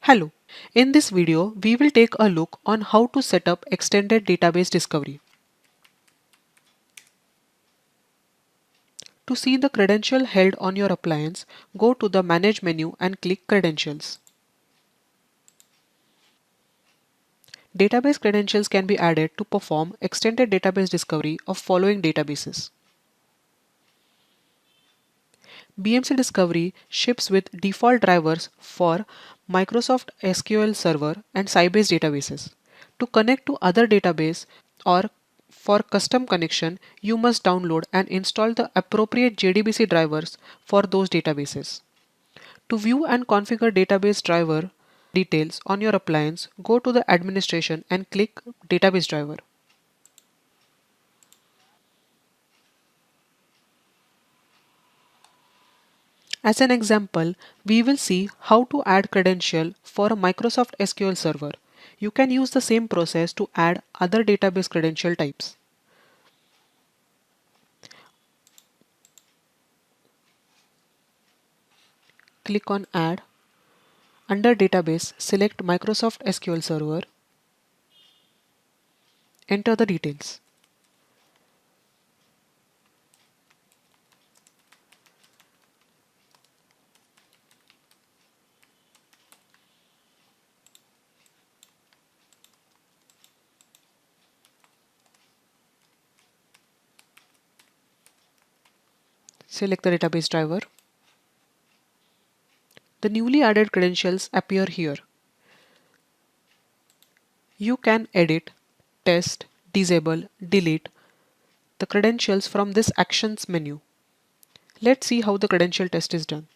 Hello. In this video, we will take a look on how to set up extended database discovery. To see the credential held on your appliance, go to the Manage menu and click Credentials. Database credentials can be added to perform extended database discovery of following databases. BMC Discovery ships with default drivers for Microsoft SQL Server and Sybase databases. To connect to other database or for custom connection, you must download and install the appropriate JDBC drivers for those databases. To view and configure database driver details on your appliance, go to the administration and click Database Driver. As an example, we will see how to add credential for a Microsoft SQL Server. You can use the same process to add other database credential types. Click on Add. Under Database, select Microsoft SQL Server. Enter the details. Select the database driver. The newly added credentials appear here. You can edit, test, disable, delete the credentials from this Actions menu. Let's see how the credential test is done.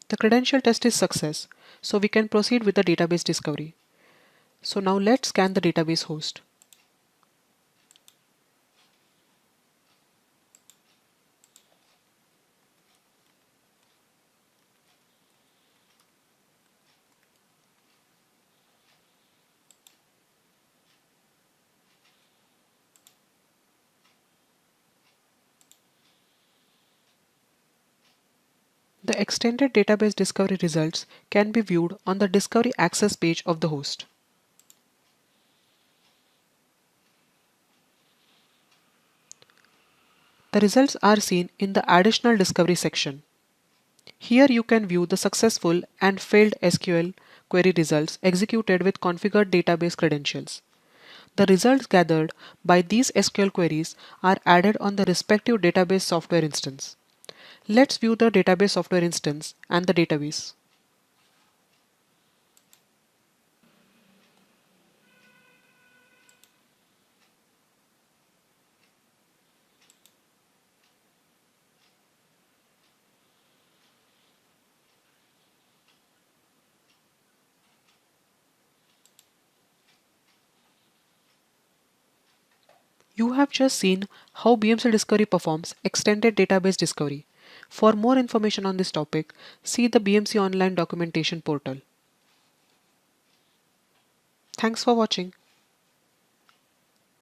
The credential test is success, so we can proceed with the database discovery. So now let's scan the database host. The extended database discovery results can be viewed on the Discovery Access page of the host. The results are seen in the Additional Discovery section. Here you can view the successful and failed SQL query results executed with configured database credentials. The results gathered by these SQL queries are added on the respective database software instance. Let's view the database software instance and the database. You have just seen how BMC Discovery performs extended database discovery. For more information on this topic, see the BMC Online documentation portal. Thanks for watching.